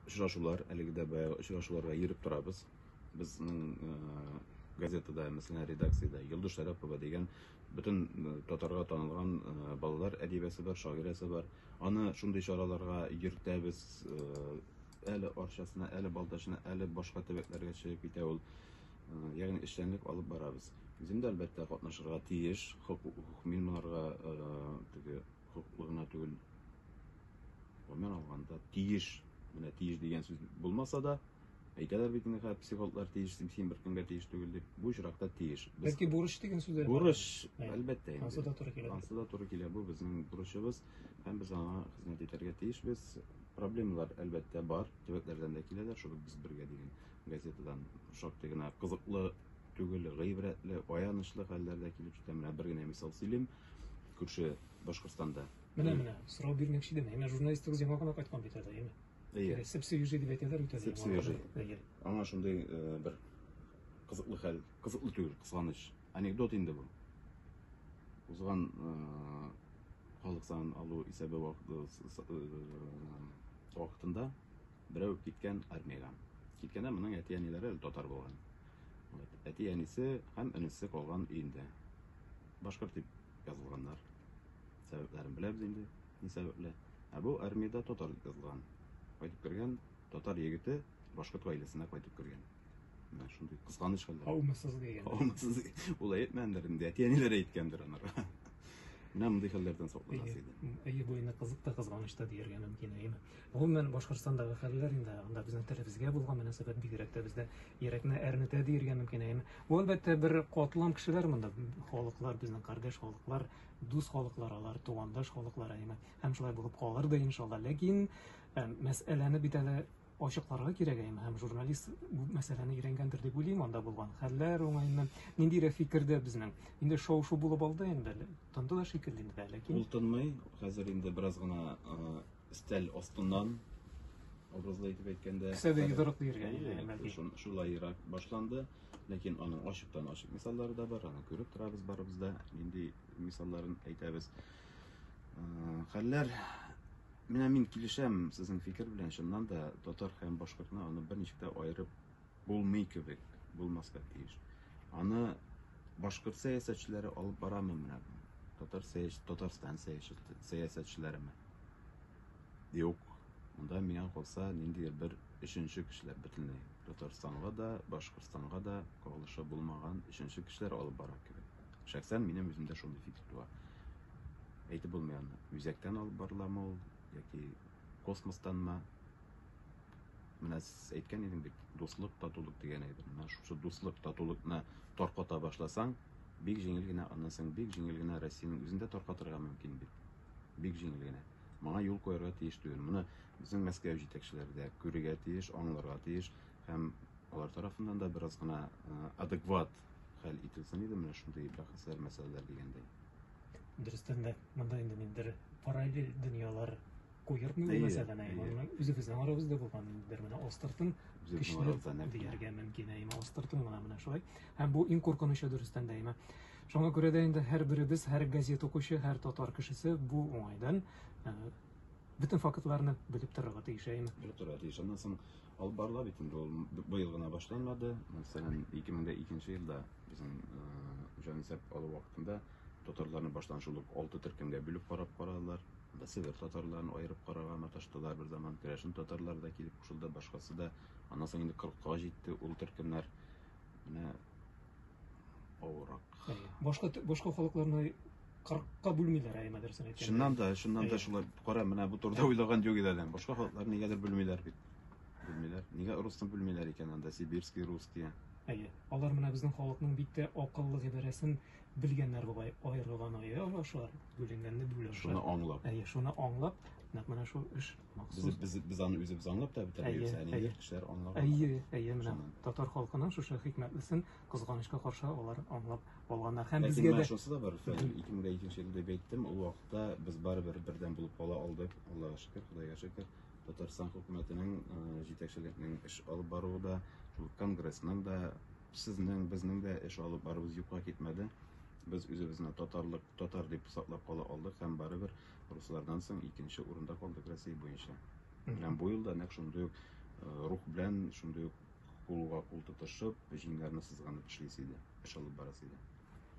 очрашулар, әлеге дә баягы очрашуларга йөреп торабыз. Безнең газетада, мәсәлән, редакциядә Йолдыз Шәрәпова дигән бөтен татарга танылган балалар әдибиясе бар, шагыйрәсе бар. Аны шундый чараларга йөртәбез. Әле арчасына, әле Балтачына, әле башка төбәкләргә чыгып китә ул. Ягъни эшчәнлек алып барабыз. Үзем дә әлбәттә катнашырга тиеш. Мин монарга теге хокуклы гына түгел. Гомумән алганда тиеш. Менә тиеш дигән сүз булмаса да, әйтәләр бит инде психологлар тиеш, син бер кемгә тиеш түгел дип. Бу очракта тиеш. Бәлки бурыч дигән сүз. Бурыч, әлбәттә инде. Ансы да туры килә. Ансы да туры килә. Бу безнең бурычыбыз, һәм без аңа хезмәт итәргә тиешбез. Проблемалар әлбәттә бар, төбәкләрдән дә киләләр, шул без бергә дигән газетадан шактый гына кызыклы түгел, гыйбрәтле, аянычлы хәлләр дә килеп җитә. Менә бер генә мисал сөйлим. Күрше Башкортстанда. Менә, сорау бирмәкче идем. Менә журналистыгыз яңа гына кайткан бит әле, яме. Сеп-свежий дип әйтәләр үтә. Сеп-свежий. Аңа шундый бер кызыклы хәл, кызыклы түгел, кызганыч. Анекдот инде бу. Узган халык сан алу исәбе вакытында берәү киткән армиягә. Киткәндә моның әти-әниләре татар булган. Әти-әнисе һәм энесе калган өендә. Башкорт дип язылганнар. Сәбәпләрен беләбез инде, ни сәбәпле. Бу армиядә татар дип язылган. Кайтып кергән татар егете башкорт гаиләсенә кайтып кергән. Менә шундый кызганыч хәлләр. Аумысыз дигән. Аумысыз. Ул әйтмәгәндер инде, әти-әниләре әйткәндер анарга. Менә мондый хәлләрдән сакланасы иде. Әйе, бу инде кызык та кызганыч та дияргә мөмкин, әйеме. Гомумән Башкортстандагы хәлләр инде анда безнең телебезгә булган мөнәсәбәт бигрәк тә бездә йөрәкне әрнетә дияргә мөмкин, әйеме. Бу әлбәттә бер катлам кешеләр монда, халыклар, безнең кардәш халыклар, дус халыклар, алар тугандаш халыклар, әйеме. Һәм шулай булып калыр да иншалла. Ләкин мәсьәләне бит әле ачыкларга кирәк, әйеме. Һәм журналист бу мәсьәләне өйрәнгәндер дип уйлыйм, анда булган хәлләр уңайыннан. Ниндирәк фикердә безнең? Инде шау-шу булып алды инде. Тынды да шикелле инде, ләкин ул тынмый. Хәзер инде бераз гына стәл астыннан образлы итеп әйткәндә кесәдә йодрык дияргә. Шулайрак башланды. Ләкин аның ачыктан-ачык мисаллары да бар. Аны күреп торабыз барыбыз да. Нинди мисалларын әйтәбез. Хәлләр мин килешәм сезнең фикер белән, чыннан да татар һәм башкортны аны берничек тә аерып булмый кебек, булмаска тиеш. Аны башкорт сәясәтчеләре алып барамы менә? Татарстан сәясәтчеләреме? Юк. Монда миңа калса ниндидер бер өченче кешеләр бөтенләй. Татарстанга да, Башкортстанга да кагылышы булмаган өченче кешеләр алып бара кебек. Шәхсән минем үземдә шундый фикер туа. Әйтеп булмый аны. Үзәктән алып барыламы ул, яки космостанмы? Менә сез әйткән идең бит, дуслык, татулык дигән әйбер. Менә шушы дуслык, татулыкны тарката башласаң, бик җиңел генә, аннан соң бик җиңел генә Россиянең үзендә таркатырга мөмкин бит. Бик җиңел генә. Моңа юл куярга тиеш түгел. Моны безнең Мәскәү җитәкчеләре дә күрергә тиеш, аңларга тиеш һәм алар тарафыннан да бераз гына адекват хәл ителсен иде менә шундый бәхәсләр, мәсьәләләр дигәндәй. Дөрестән дә монда инде ниндидер параллель дөньялар куермый бу мәсьәләне. Үзебезнең арабызда булган ниндидер менә астыртын кешеләр дияргә мөмкин, әйме, астыртын менә шулай. Һәм бу иң куркынычы дөрестән дә, әйме. Шуңа күрә дә инде һәрберебез, һәр газет укучы, һәр татар кешесе бу уңайдан бөтен фактларны белеп торырга тиеш, әйме. Белеп торырга тиеш. Аннан соң алып барыла бит инде ул быел гына башланмады. Мәсәлән, 2002 елда безнең җанисәп алу вакытында татарларны баштан шул ук 6 төркемгә бүлеп карадылар. Север татарларын аерып карарга маташтылар бер заман. Керәшен татарлар да килеп кушылды, башкасы да. Аннан соң инде 40-ка җитте ул төркемнәр. Менә авырак. Башка халыкларны 40-ка бүлмиләр, әйме, дөресен әйткәндә. Шуннан да шулай кара, менә бу турыда уйлаган юк иде әле. Башка халыклар нигәдер бүлмиләр бит. Бүлмиләр. Нигә русны бүлмиләр икән анда, сибирский, русские? Әйе, алар менә безнең халыкның бик тә акыллы гыйбарәсен белгәннәр бугай, аерылган ашлар, бүленгәнне бүләр. Шуны аңлап. Әйе, шуны аңлап, менә шул эш махсус. Без аны үзебез аңлап та бетерәбез, әйе, кешеләр аңлаган. Әйе, менә татар халкының шушы хикмәтлесен кызганычка каршы алар аңлап алганнар. Һәм безгә дә шунысы да бар. 2002 елда дип әйттем, ул вакытта без барыбер бердән булып кала алдык. Аллаһка шөкер, Худайга шөкер. Татарстан хөкүмәтенең җитәкчелекнең эш алып баруында, шул конгрессның да, сезнең, безнең дә эш алып барыбыз юкка китмәде. Без үзебезне татар дип саклап кала алдык һәм барыбер руслардан соң икенче урында калдык Россия буенча. Һәм бу елда нәкъ шундый ук рух белән, шундый ук кулга кул тотышып, җиңнәрне сызганып эшлисе иде, эш алып барасы иде.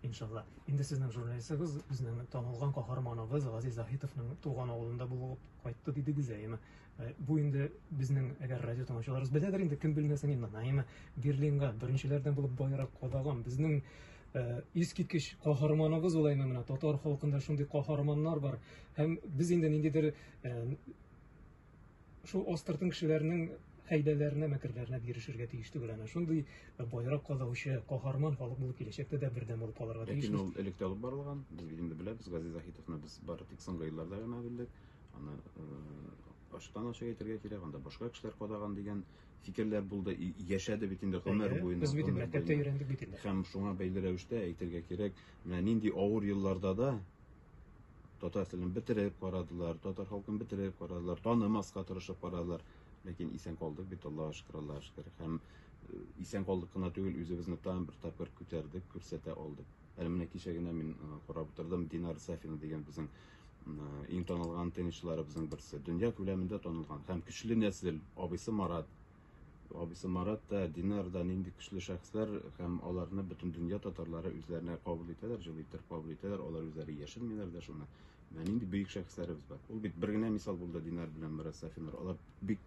Иншалла. Инде сезнең журналистыгыз безнең танылган каһарманыбыз Газиз Заһитовның туган авылында булып кайтты дидегез әйме. Бу инде безнең әгәр радио тыңлаучыларыбыз беләдер инде, кем белмәсен инде, әйме Берлинга беренчеләрдән булып байрак кадаган безнең искиткеч каһарманыбыз ул әйме, менә татар халкында шундый каһарманнар бар. Һәм без инде ниндидер шул астыртын кешеләрнең хәйләләренә, мәкерләренә бирешергә тиеш түгел. Әнә шундый байрак кадаучы каһарман халык булып киләчәктә дә бердәм булып калырга Ләкин тиешбез. ул электә алып барылган. Без бит инде беләбез, Газиз Заһитовны без бары тик соңгы елларда гына белдек. Аны ачыктан-ачык әйтергә кирәк, анда башка кешеләр кадаган дигән фикерләр булды. Яшәде бит инде гомер буена. Без бит мәктәптә өйрәндек бит инде. Һәм шуңа бәйле рәвештә әйтергә кирәк, менә нинди авыр елларда да татар телен бетереп карадылар, татар халкын бетереп карадылар, танымаска тырышып карадылар. Ләкин исән калдык бит, Аллаһка шөкер. Һәм исән калдык кына түгел, үзебезне тагын бер тапкыр күтәрдек, күрсәтә алдык. Әле менә кичә генә мин карап утырдым, Динар Сафина дигән безнең иң танылган теннисчыларыбызның берсе, дөнья күләмендә танылган һәм көчле нәсел, абыйсы Марат. Абыйсы Марат та, Динар да нинди көчле шәхесләр, һәм аларны бөтен дөнья татарлары үзләренә кабул итәләр, җылы итеп кабул итәләр, алар үзләре яшермиләр дә шуны. Менә нинди бөек шәхесләребез бар. Ул бит бер генә мисал булды Динар белән Марат Сафинар. Алар бик